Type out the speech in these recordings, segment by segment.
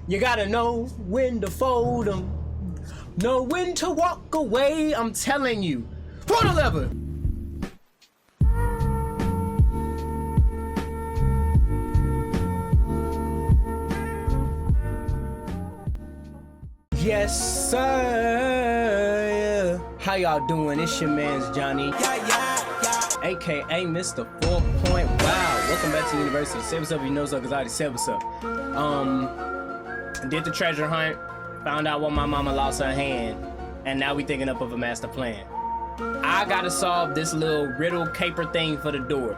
You gotta know when to fold 'em, know when to walk away. I'm telling you. Pull the lever. Yes, sir. How y'all doing? It's your man's Johnny. Yeah, yeah, yeah. AKA Mr. 4 Point. Wow. Welcome back to the university. Say what's up if you know what's up, because I already said what's up. Did the treasure hunt, found out what my mama lost her hand, and now we thinking up of a master plan. I gotta solve this little riddle caper thing for the door.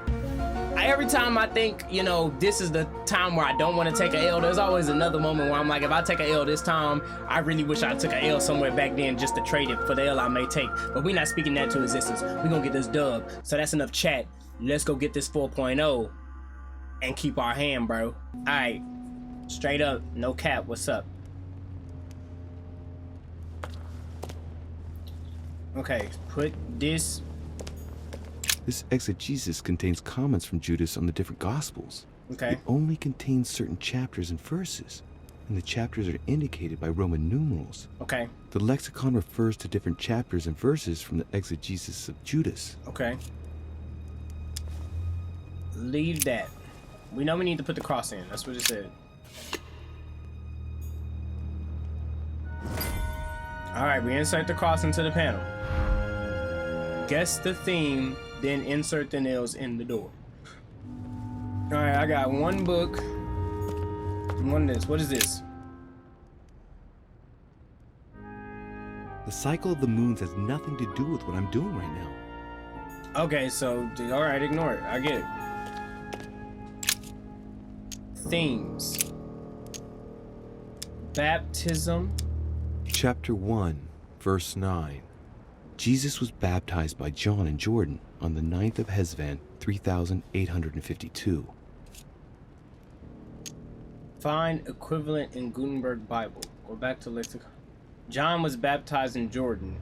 Every time I think, you know, this is the time where I don't want to take a L, there's always another moment where I'm like, if I take a L this time, I really wish I took a L somewhere back then just to trade it for the L I may take. But we're not speaking that to existence. We're gonna get this dub. So that's enough chat. Let's go get this 4.0 and keep our hand, bro. Alright. Straight up, no cap, what's up? Okay, put this. This exegesis contains comments from Judas on the different Gospels. Okay. It only contains certain chapters and verses, and the chapters are indicated by Roman numerals. Okay. The lexicon refers to different chapters and verses from the exegesis of Judas. Okay. Leave that. We know we need to put the cross in. That's what it said. Alright, we insert the cross into the panel. Guess the theme, then insert the nails in the door. Alright, I got one book. One of this. What is this? The cycle of the moons has nothing to do with what I'm doing right now. Okay, so, alright, ignore it. I get it. Themes. Baptism. Chapter 1, verse 9. Jesus was baptized by John in Jordan on the 9th of Hesvan, 3852. Find equivalent in Gutenberg Bible. Go back to lexicon. John was baptized in Jordan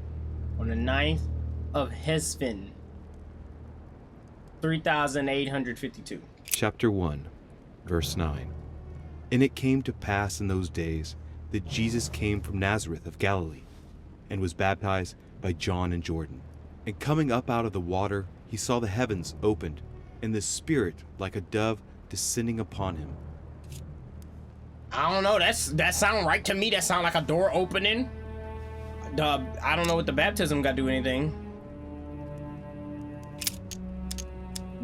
on the 9th of Hesvan, 3852. Chapter 1, verse 9. And it came to pass in those days that Jesus came from Nazareth of Galilee, and was baptized by John in Jordan. And coming up out of the water, he saw the heavens opened, and the Spirit like a dove descending upon him. I don't know. That sound right to me. That sound like a door opening. I don't know what the baptism got to do with anything.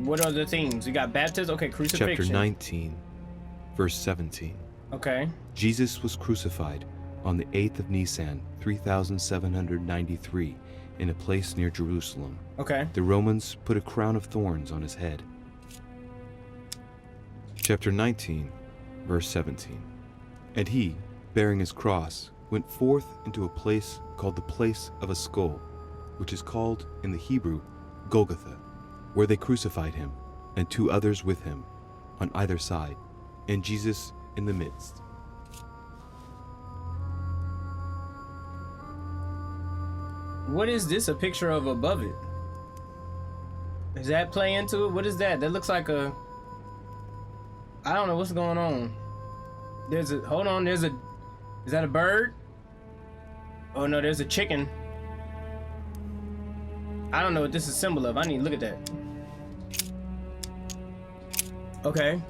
What are the themes? We got baptism. Okay, crucifixion. Chapter 19, verse 17. Okay. Jesus was crucified on the 8th of Nisan, 3793, in a place near Jerusalem. Okay. The Romans put a crown of thorns on his head. Chapter 19, verse 17. And he, bearing his cross, went forth into a place called the place of a skull, which is called in the Hebrew Golgotha, where they crucified him, and 2 others with him, on either side, and Jesus in the midst. What is this a picture of above it? Does that play into it? What is that? That looks like a... I don't know what's going on. There's a... Hold on, there's a... Is that a bird? Oh no, there's a chicken. I don't know what this is a symbol of. I need to look at that. Okay.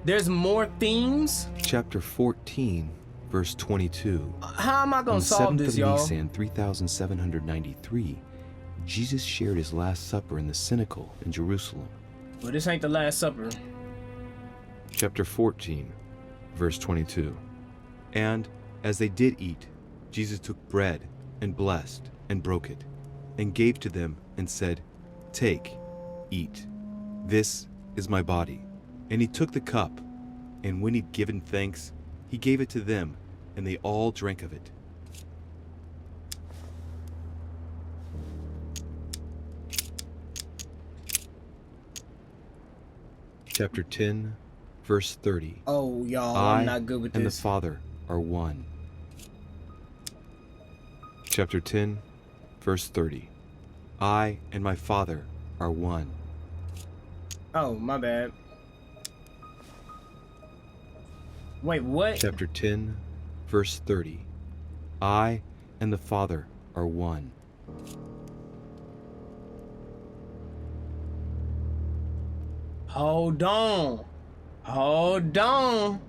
There's more themes? Chapter 14, verse 22. How am I gonna solve this, y'all? On the 7th of Nisan, 3793, Jesus shared his Last Supper in the Cenacle in Jerusalem. Well, this ain't the Last Supper. Chapter 14, verse 22. And as they did eat, Jesus took bread and blessed and broke it, and gave to them and said, Take, eat. This is my body. And he took the cup, and when he'd given thanks, he gave it to them, and they all drank of it. Chapter 10, verse 30. Oh, y'all, I'm not good with this. I and the Father are one. Chapter 10, verse 30. I and my Father are one. Oh, my bad. Wait, what? Chapter 10, verse 30. I and the Father are one. Hold on. Hold on.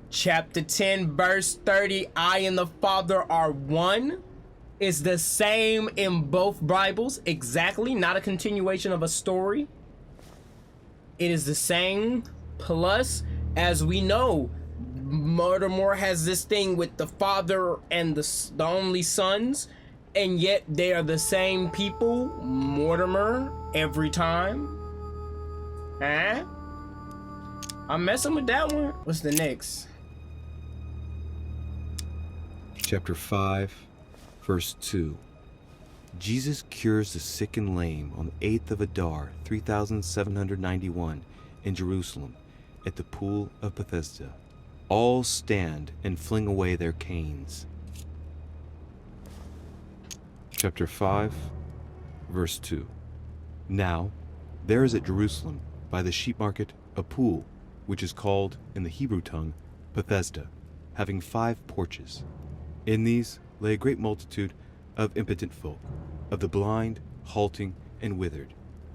Chapter 10, verse 30, I and the Father are one, is the same in both Bibles, exactly, not a continuation of a story. It is the same, plus, as we know, Mortimer has this thing with the Father and the only sons, and yet they are the same people, Mortimer, every time. Huh? I'm messing with that one. What's the next? Chapter 5, verse 2. Jesus cures the sick and lame on the 8th of Adar, 3791, in Jerusalem, at the pool of Bethesda. All stand and fling away their canes. Chapter 5, verse 2. Now, there is at Jerusalem, by the sheep market, a pool, which is called, in the Hebrew tongue, Bethesda, having 5 porches. In these lay a great multitude of impotent folk, of the blind, halting, and withered,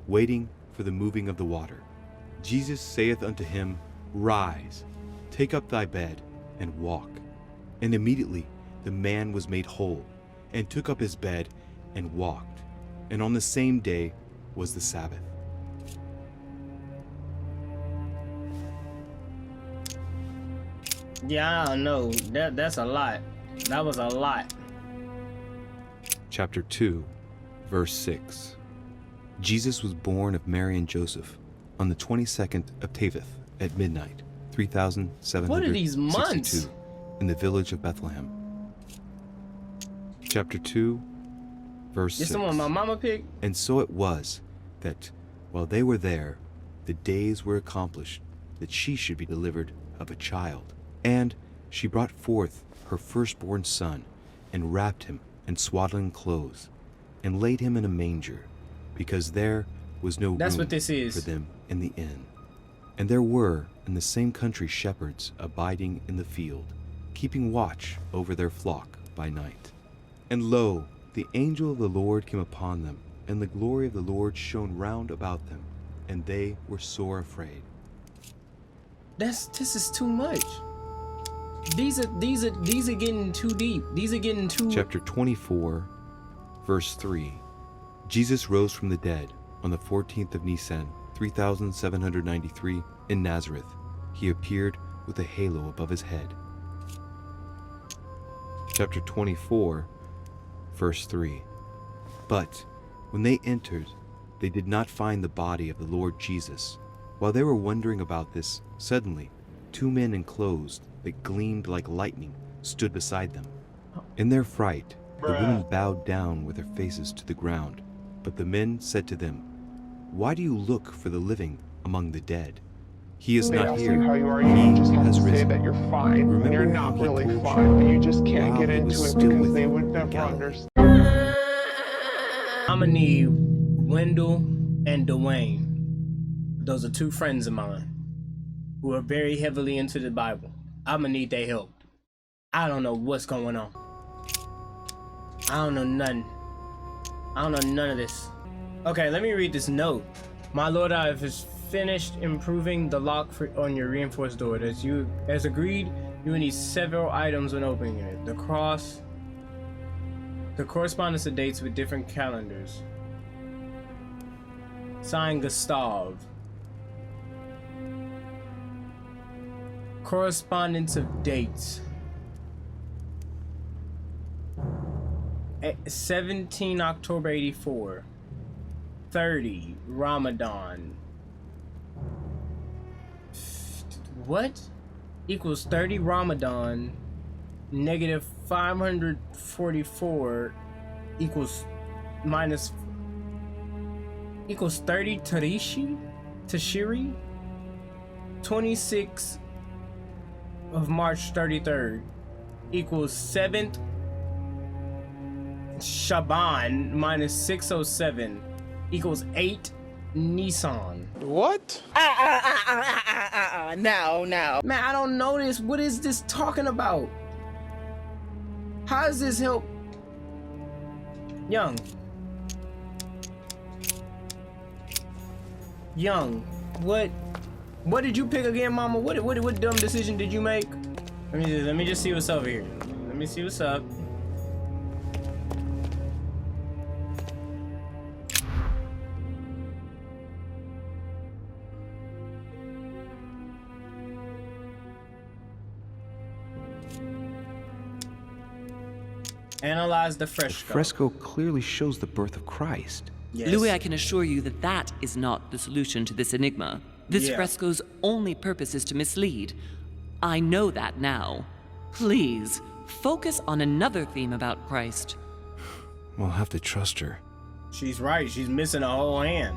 waiting for the moving of the water. Jesus saith unto him, Rise, take up thy bed, and walk. And immediately the man was made whole, and took up his bed, and walked. And on the same day was the Sabbath. Yeah, I don't know. That's a lot. That was a lot. Chapter 2, verse 6. Jesus was born of Mary and Joseph on the 22nd of Teveth at midnight, 3762, What are these months? in the village of Bethlehem. Chapter 2, verse 6. This the one my mama picked? And so it was that while they were there, the days were accomplished that she should be delivered of a child. And she brought forth her firstborn son, and wrapped him in swaddling clothes, and laid him in a manger, because there was no That's room what this is. for them in the inn. And there were in the same country shepherds abiding in the field, keeping watch over their flock by night. And lo, the angel of the Lord came upon them, and the glory of the Lord shone round about them, and they were sore afraid. This is too much. These are getting too deep. These are getting too. Chapter 24, verse 3. Jesus rose from the dead on the 14th of Nisan, 3793, in Nazareth. He appeared with a halo above his head. Chapter 24, verse 3. But when they entered, they did not find the body of the Lord Jesus. While they were wondering about this, suddenly 2 men in clothes that gleamed like lightning stood beside them. In their fright, the women bowed down with their faces to the ground. But the men said to them, Why do you look for the living among the dead? He is not here. How you are. He You just have has to say risen. that you're fine when you're Remember how not he really told fine, you but you just can't while get he into was it still because with they you would in never Galilee. understand. I'ma need Wendell and Dwayne. Those are 2 friends of mine who are very heavily into the Bible. I'ma need their help. I don't know what's going on. I don't know nothing. I don't know none of this. Okay, let me read this note. My lord, I have finished improving the lock on your reinforced door. As agreed, you will need several items when opening it. The cross, the correspondence of dates with different calendars. Signed, Gustav. Correspondence of dates. 17 October 84. 30 Ramadan. What? Equals 30 Ramadan negative 544 equals minus equals 30 Tashiri 26 of March 33rd equals 7th Shaban minus 607 equals 8 Nissan. What? No. Man, I don't know this. What is this talking about? How does this help? Young, what did you pick again, Mama? What dumb decision did you make? Let me just see what's over here. Let me see what's up. Analyze the fresco. The fresco clearly shows the birth of Christ. Yes. Louis, I can assure you that that is not the solution to this enigma. This Yeah. fresco's only purpose is to mislead. I know that now. Please, focus on another theme about Christ. We'll have to trust her. She's right. She's missing a whole hand.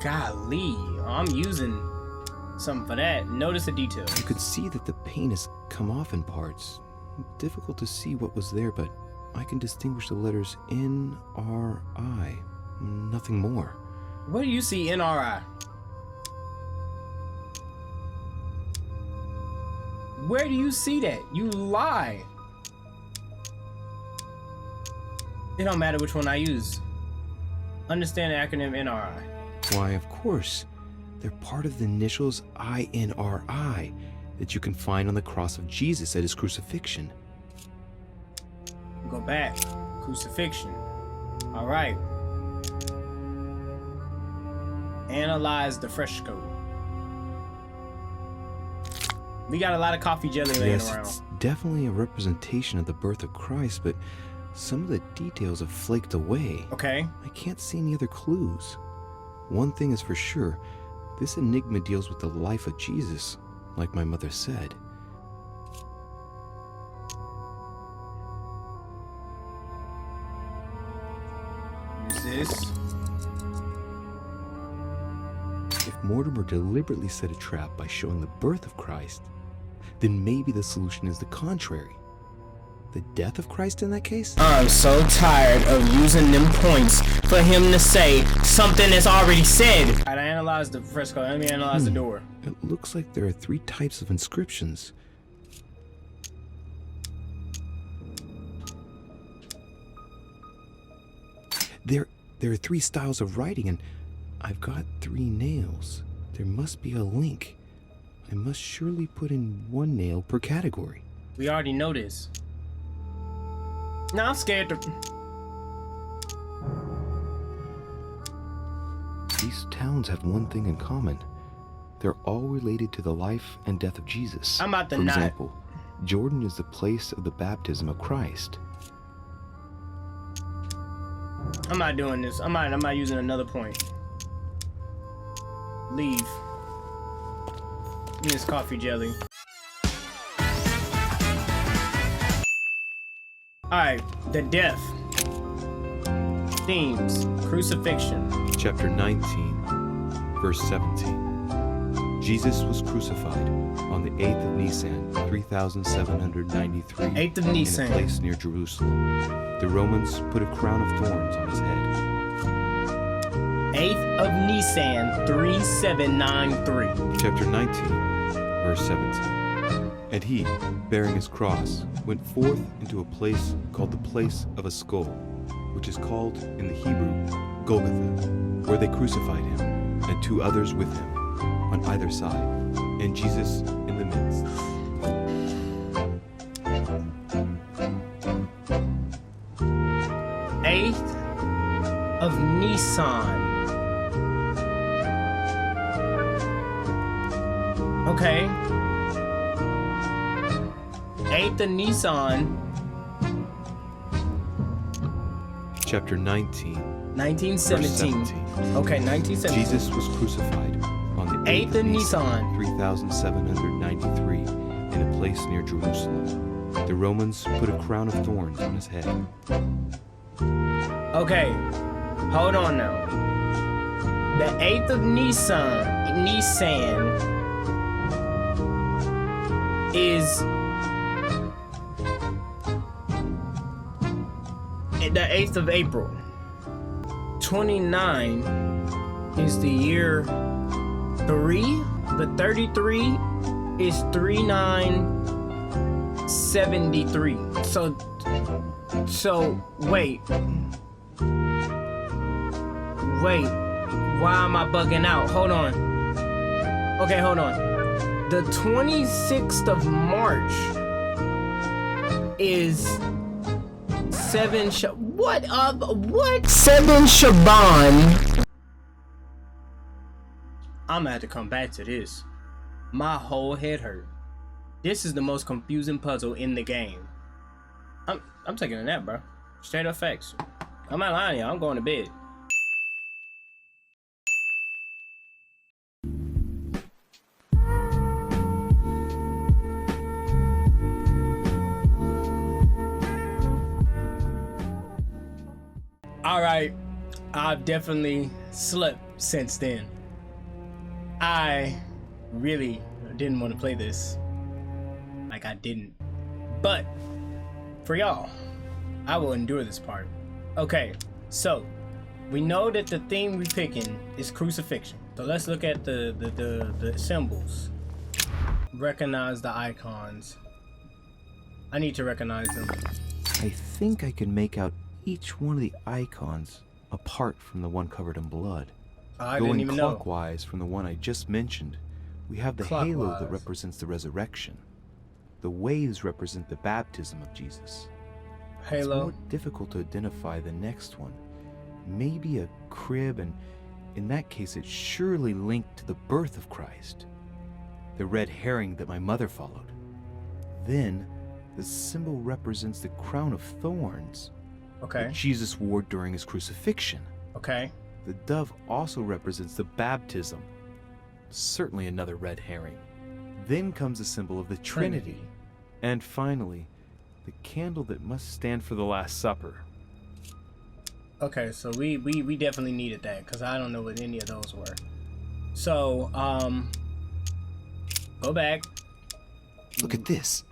Golly, I'm using something for that. Notice the detail. You could see that the paint has come off in parts. Difficult to see what was there, but I can distinguish the letters N-R-I. Nothing more. What do you see NRI? Where do you see that? You lie. It don't matter which one I use. Understand the acronym NRI. Why, of course. They're part of the initials I-N-R-I that you can find on the cross of Jesus at his crucifixion. Go back. Crucifixion. All right. Analyze the fresco. We got a lot of coffee jelly laying Yes, around. it's definitely a representation of the birth of Christ, but some of the details have flaked away. Okay. I can't see any other clues. One thing is for sure, this enigma deals with the life of Jesus, like my mother said. Use this. If Mortimer deliberately set a trap by showing the birth of Christ, then maybe the solution is the contrary. The death of Christ in that case? I'm so tired of using them points for him to say something that's already said. Alright, I analyzed the fresco. Let me analyze the door. It looks like there are 3 types of inscriptions. There are 3 styles of writing, and I've got 3 nails. There must be a link. I must surely put in 1 nail per category. We already know this. Now I'm scared to... These towns have one thing in common. They're all related to the life and death of Jesus. I'm about to For not- example, Jordan is the place of the baptism of Christ. I'm not doing this. I'm not using another point. Leave. Give me this coffee jelly. Alright, the death. Themes. Crucifixion. Chapter 19, verse 17. Jesus was crucified on the 8th of Nisan, 3793, 8th of in a Nisan. place near Jerusalem. The Romans put a crown of thorns on his head. 8th of Nisan, 3793. Chapter 19, verse 17. And he, bearing his cross, went forth into a place called the place of a skull, which is called in the Hebrew Golgotha, where they crucified him, and 2 others with him, on either side, and Jesus in the midst. Eighth of Nisan. Okay. 8th of Nisan, Chapter 19, 1917. verse 17. Okay, 1917. Jesus was crucified on the 8th of Nisan, 3793, in a place near Jerusalem. The Romans put a crown of thorns on his head. Okay, hold on now. The 8th of Nisan is the 8th of April. 29 is the year 3. The 33 is 3973. So wait. Why am I bugging out? Hold on. Okay, hold on. The 26th of March is 7 Shaban. I'm gonna have to come back to this. My whole head hurt. This is the most confusing puzzle in the game. I'm taking a nap, bro. Straight up facts. I'm not lying to you. I'm going to bed. Alright, I've definitely slept since then. I really didn't want to play this. Like, I didn't. But, for y'all, I will endure this part. Okay, so, we know that the theme we're picking is crucifixion. So let's look at the symbols. Recognize the icons. I need to recognize them. I think I can make out each one of the icons apart from the one covered in blood. I Going didn't even know. clockwise from the one I just mentioned, we have the halo that represents the resurrection. The waves represent the baptism of Jesus. It's Halo. more difficult to identify the next one. Maybe a crib, and in that case it's surely linked to the birth of Christ. The red herring that my mother followed. Then, the symbol represents the crown of thorns Okay. that Jesus wore during his crucifixion. Okay. The dove also represents the baptism. Certainly another red herring. Then comes the symbol of the Trinity. And finally, the candle that must stand for the Last Supper. Okay, so we definitely needed that because I don't know what any of those were. So, go back. Look at this.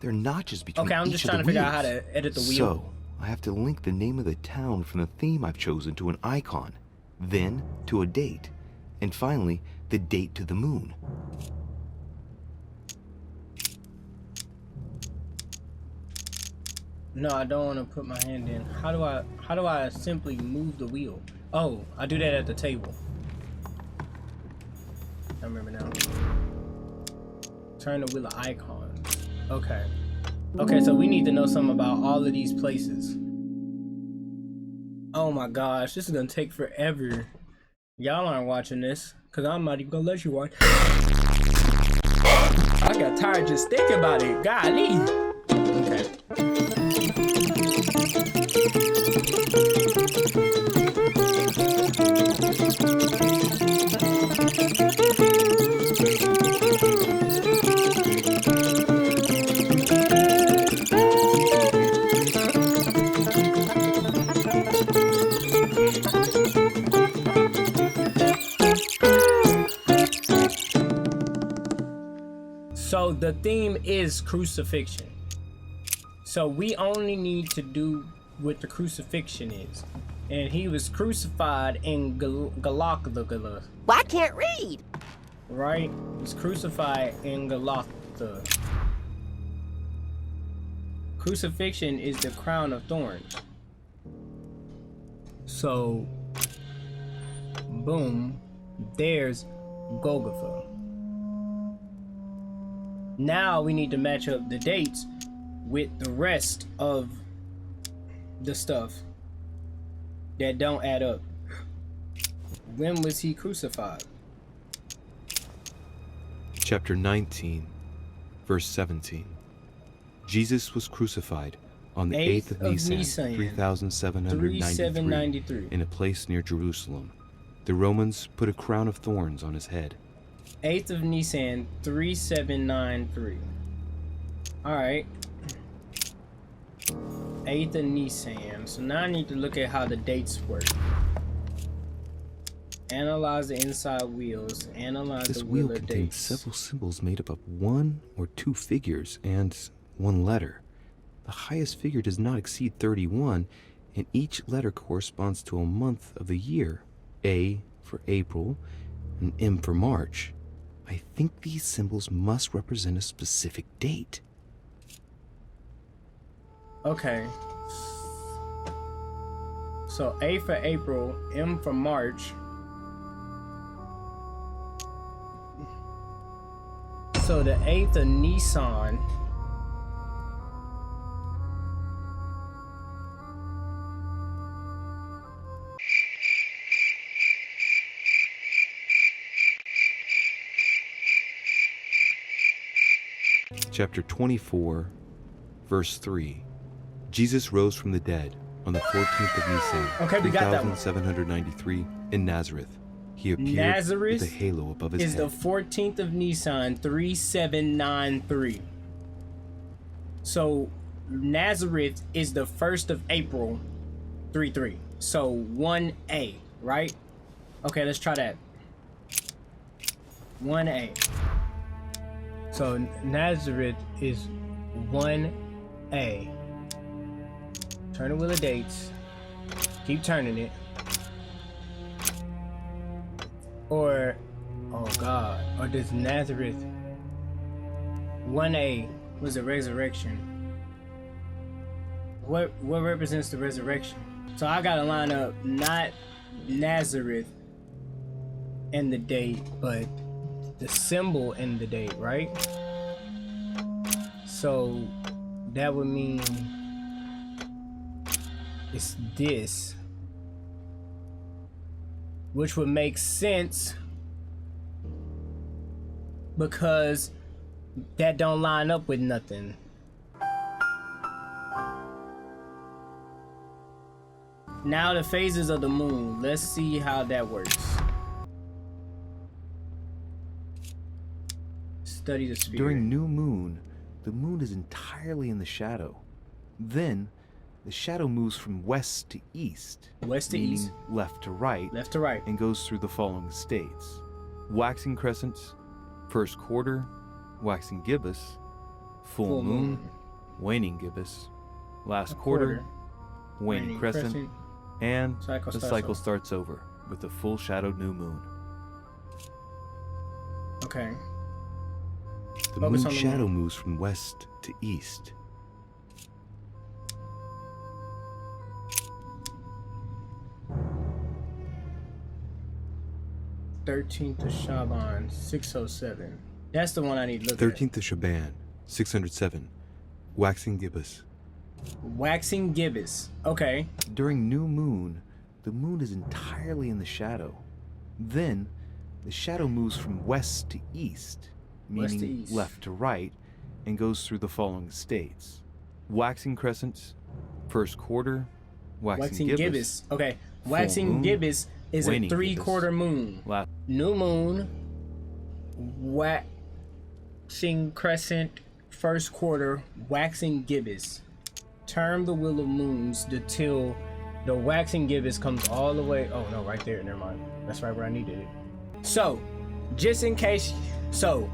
There are notches between Okay, I'm each just of trying the to figure out wheels. how to edit the wheel. So, I have to link the name of the town from the theme I've chosen to an icon, then to a date, and finally, the date to the moon. No, I don't want to put my hand in. How do I simply move the wheel? Oh, I do that at the table. I remember now. Turn the wheel of icons. Okay. Okay, so we need to know something about all of these places. Oh my gosh, this is gonna take forever. Y'all aren't watching this, cause I'm not even gonna let you watch. I got tired just thinking about it. Golly. Okay. So the theme is crucifixion. So we only need to do what the crucifixion is. And he was crucified in Golgotha. Well, I can't read. Right? He was crucified in Golgotha. Crucifixion is the crown of thorns. So, boom, there's Golgotha. Now we need to match up the dates with the rest of the stuff that don't add up. When was he crucified? Chapter 19, verse 17. Jesus was crucified on the 8th of Nisan, 3793, in a place near Jerusalem. The Romans put a crown of thorns on his head. 8th of Nisan, 3793. Alright. 8th of Nisan. So now I need to look at how the dates work. Analyze the inside wheels. Analyze This the wheel wheel of contains dates. several symbols made up of one or two figures and one letter. The highest figure does not exceed 31, and each letter corresponds to a month of the year. A for April and M for March. I think these symbols must represent a specific date. Okay. So A for April, M for March. So the 8th of Nisan. Chapter 24, verse 3. Jesus rose from the dead on the 14th of Nisan, Okay, we got that one. 3793 in Nazareth. He appeared Nazareth with a halo above his is head. the 14th of Nisan, 3793. So Nazareth is the 1st of April, 33. So 1A, right? Okay, let's try that. 1A. So Nazareth is 1A. Turn the wheel of dates. Keep turning it. Or, oh God, or does Nazareth 1A was the resurrection? What represents the resurrection? So I gotta line up not Nazareth and the date, but the symbol and the date, right? So that would mean it's this, which would make sense because that don't line up with nothing. Now the phases of the moon. Let's see how that works. Study the spirit. During new moon, the moon is entirely in the shadow. Then, the shadow moves from west to east. West to meaning east. left to right. Left to right. And goes through the following states: waxing crescents, first quarter, waxing gibbous, full moon, waning gibbous, last quarter, waning crescent, and the cycle starts over with the full shadowed new moon. Okay. The Focus moon on the shadow moon. moves from west to east. '13th of Shaban, 607. That's the one I need to look 13th of Shaban, 607. Waxing gibbous. at. Waxing gibbous. Okay. During new moon, the moon is entirely in the shadow. Then, the shadow moves from west to east, West to meaning east. left to right, and goes through the following states: waxing crescents, first quarter, waxing gibbous, Okay. full Waxing moon, gibbous is a waning 3/4 gibbous, moon. last New moon. Waxing crescent. First quarter. Waxing gibbous. Term the wheel of moons till the waxing gibbous comes all the way. Oh no, right there. Never mind. That's right where I needed it. So, just in case y'all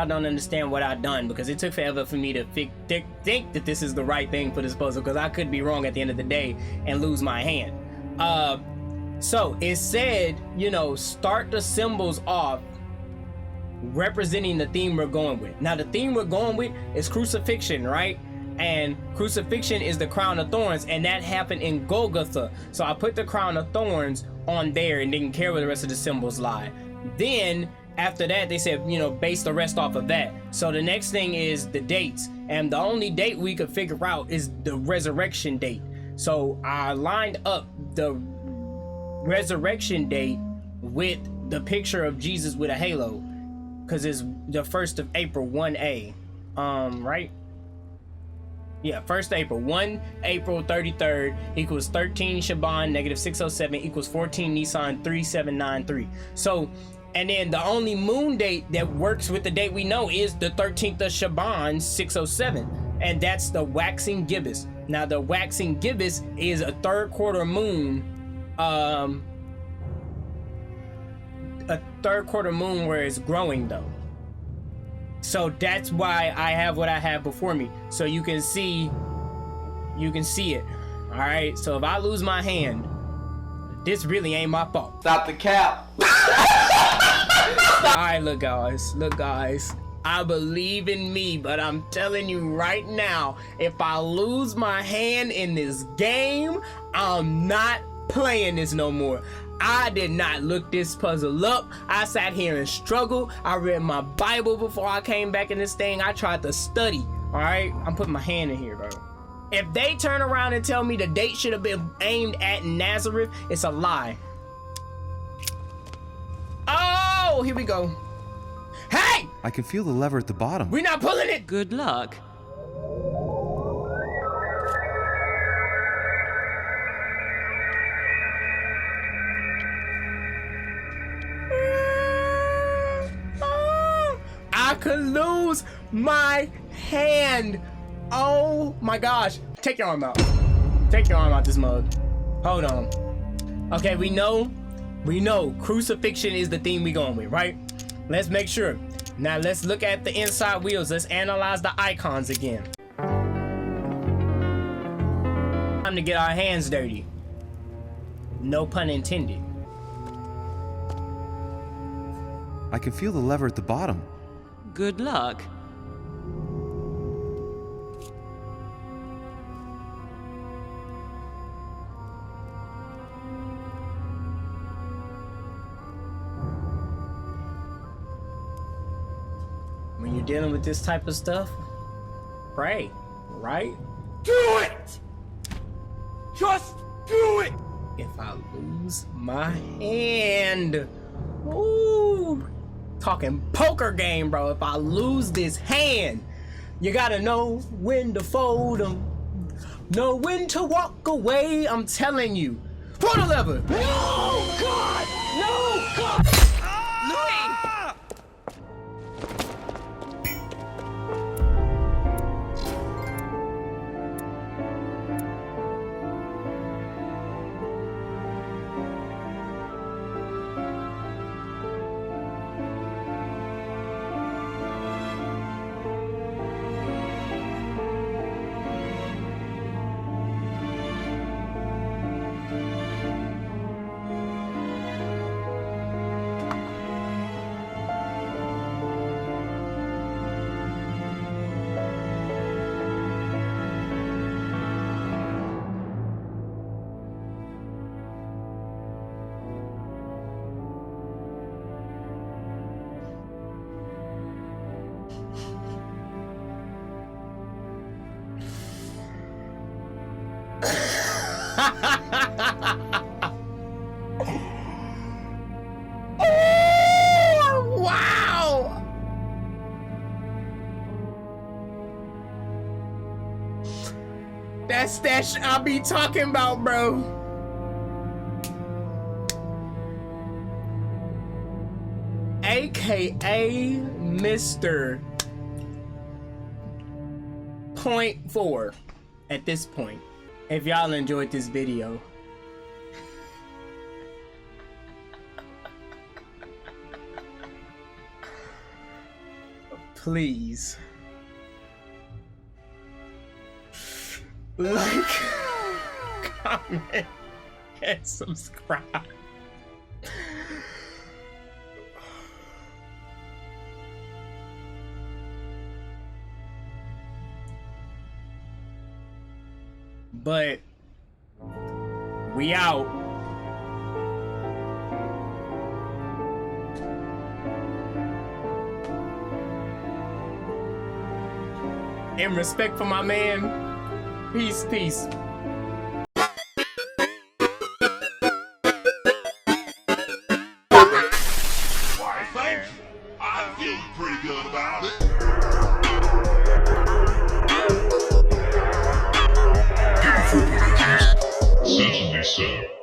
don't understand what I've done, because it took forever for me to think that this is the right thing for this puzzle, because I could be wrong at the end of the day and lose my hand. So it said, start the symbols off representing the theme we're going with. Now the theme we're going with is crucifixion, right? And crucifixion is the crown of thorns, and that happened in Golgotha. So I put the crown of thorns on there and didn't care where the rest of the symbols lie. Then after that, they said, base the rest off of that. So the next thing is the dates. And the only date we could figure out is the resurrection date. So I lined up the resurrection date with the picture of Jesus with a halo, because it's the 1st of April, 1A. Right? Yeah, 1st April. 1 April 33rd equals 13 Shaban negative 607 equals 14 Nisan 3793. So, and then the only moon date that works with the date we know is the 13th of Shaban 607. And that's the waxing gibbous. Now the waxing gibbous is a 3rd quarter moon. A 3rd quarter moon where it's growing though. So that's why I have what I have before me. So you can see it. All right, so if I lose my hand, this really ain't my fault. Stop the cap. All right, look guys, I believe in me, but I'm telling you right now, if I lose my hand in this game, I'm not playing this no more. I did not look this puzzle up. I sat here and struggled. I read my Bible before I came back in this thing. I tried to study. All right, I'm putting my hand in here, bro. If they turn around and tell me the date should have been aimed at Nazareth, it's a lie. Oh, here we go. Hey! I can feel the lever at the bottom. We're not pulling it. Good luck. I could lose my hand. Oh my gosh. Take your arm out. Take your arm out this mug. Hold on. Okay, we know crucifixion is the theme we going with, right? Let's make sure. Now let's look at the inside wheels. Let's analyze the icons again. Time to get our hands dirty. No pun intended. I can feel the lever at the bottom. Good luck. When you're dealing with this type of stuff, pray, right? Do it! Just do it! If I lose my hand, ooh, talking poker game, bro. If I lose this hand, you gotta know when to fold them, know when to walk away. I'm telling you. Pull the lever. No, God! No, God! Oh, wow! That's that I be talking about, bro. AKA Mr. 0.4 at this point. If y'all enjoyed this video, please like, comment, and subscribe. But we out. In respect for my man, peace, peace. Why, thanks. I feel pretty good about it. Certainly so.